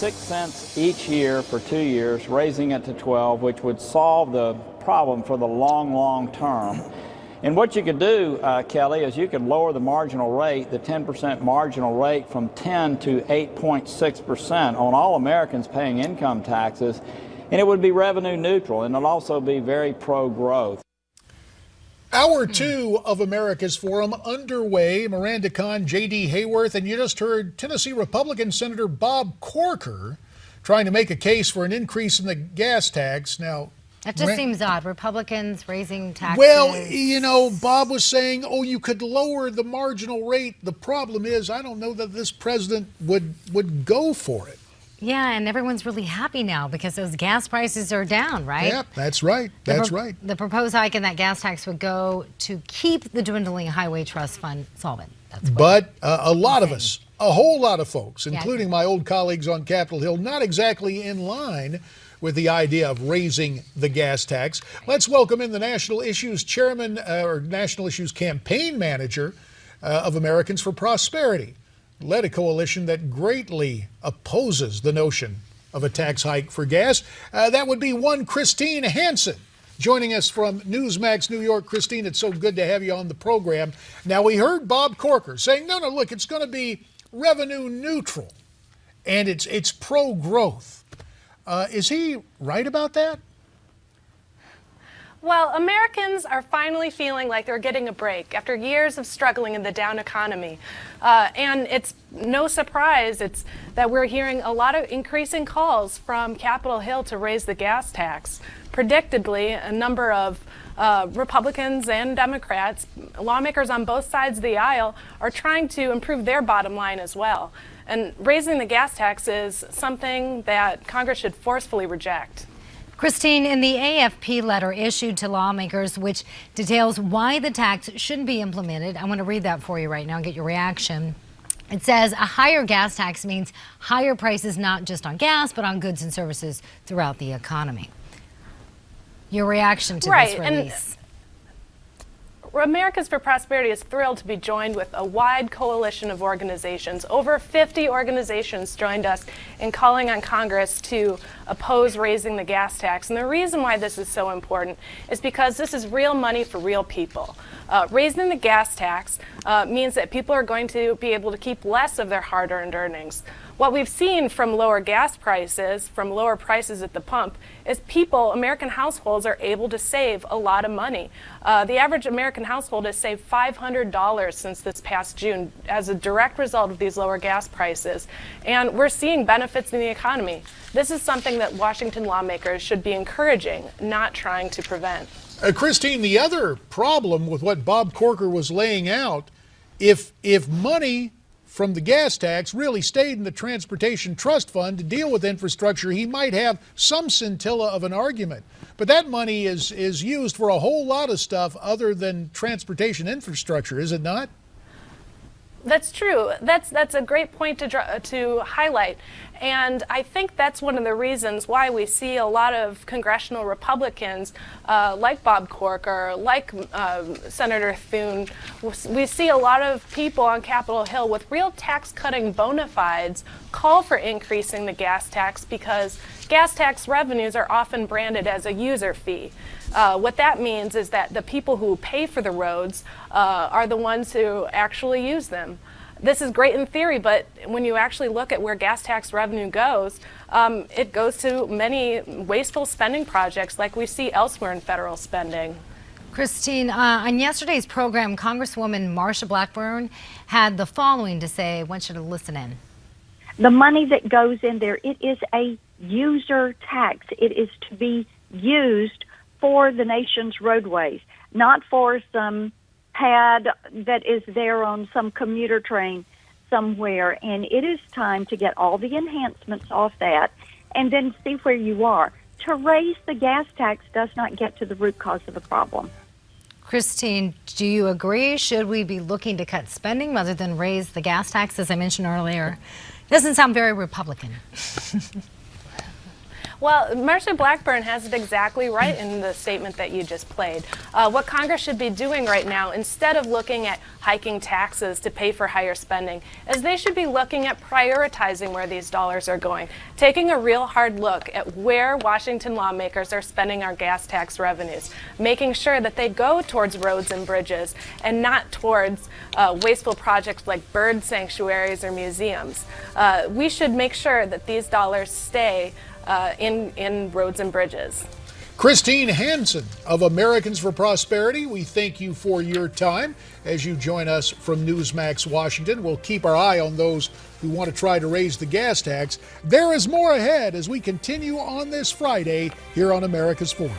6 cents each year for 2 years, raising it to 12, which would solve the problem for the long term. And what you could do, Kelly, is you could lower the marginal rate, the 10% marginal rate, from 10 to 8.6% on all Americans paying income taxes, and it would be revenue neutral, and it'll also be very pro-growth. Hour 2 of America's Forum underway. Miranda Kahn, J.D. Hayworth, and you just heard Tennessee Republican Senator Bob Corker trying to make a case for an increase in the gas tax. Now, that just seems odd. Republicans raising taxes. Well, you know, Bob was saying, oh, you could lower the marginal rate. The problem is, I don't know that this president would go for it. Yeah, and everyone's really happy now because those gas prices are down, right? Yeah, that's right. That's right. The proposed hike in that gas tax would go to keep the dwindling highway trust fund solvent. But a lot of us, a whole lot of folks, including my old colleagues on Capitol Hill, not exactly in line with the idea of raising the gas tax. Let's welcome in the National Issues Chairman, or National Issues Campaign Manager of Americans for Prosperity. Led a coalition that greatly opposes the notion of a tax hike for gas. That would be one Christine Hanson, joining us from Newsmax New York. Christine, it's so good to have you on the program. Now, we heard Bob Corker saying, no, look, it's going to be revenue neutral, and it's pro-growth. Is he right about that? Well, Americans are finally feeling like they're getting a break after years of struggling in the down economy. And it's no surprise that we're hearing a lot of increasing calls from Capitol Hill to raise the gas tax. Predictably, a number of Republicans and Democrats, lawmakers on both sides of the aisle, are trying to improve their bottom line as well. And raising the gas tax is something that Congress should forcefully reject. Christine, in the AFP letter issued to lawmakers, which details why the tax shouldn't be implemented, I want to read that for you right now and get your reaction. It says a higher gas tax means higher prices not just on gas, but on goods and services throughout the economy. Your reaction to this release? Americans for Prosperity is thrilled to be joined with a wide coalition of organizations. Over 50 organizations joined us in calling on Congress to oppose raising the gas tax. And the reason why this is so important is because this is real money for real people. Raising the gas tax means that people are going to be able to keep less of their hard-earned earnings. What we've seen from lower gas prices, from lower prices at the pump, is American households are able to save a lot of money. The average American household has saved $500 since this past June as a direct result of these lower gas prices. And we're seeing benefits in the economy. This is something that Washington lawmakers should be encouraging, not trying to prevent. Christine, the other problem with what Bob Corker was laying out, if money from the gas tax really stayed in the Transportation Trust Fund to deal with infrastructure, he might have some scintilla of an argument. But that money is used for a whole lot of stuff other than transportation infrastructure, is it not? That's true. That's a great point to highlight. And I think that's one of the reasons why we see a lot of congressional Republicans like Bob Corker, like Senator Thune. We see a lot of people on Capitol Hill with real tax-cutting bona fides call for increasing the gas tax because gas tax revenues are often branded as a user fee. What that means is that the people who pay for the roads are the ones who actually use them. This is great in theory, but when you actually look at where gas tax revenue goes, it goes to many wasteful spending projects like we see elsewhere in federal spending. Christine, on yesterday's program, Congresswoman Marsha Blackburn had the following to say. I want you to listen in. The money that goes in there, it is a user tax. It is to be used for the nation's roadways, not for some pad that is there on some commuter train somewhere. And it is time to get all the enhancements off that and then see where you are. To raise the gas tax does not get to the root cause of the problem. Christine, do you agree? Should we be looking to cut spending rather than raise the gas tax, as I mentioned earlier? Doesn't sound very Republican. Well, Marsha Blackburn has it exactly right in the statement that you just played. What Congress should be doing right now, instead of looking at hiking taxes to pay for higher spending, is they should be looking at prioritizing where these dollars are going, taking a real hard look at where Washington lawmakers are spending our gas tax revenues, making sure that they go towards roads and bridges and not towards wasteful projects like bird sanctuaries or museums. We should make sure that these dollars stay in roads and bridges. Christine Hanson of Americans for Prosperity, we thank you for your time as you join us from Newsmax Washington. We'll keep our eye on those who want to try to raise the gas tax. There is more ahead as we continue on this Friday here on America's Forum.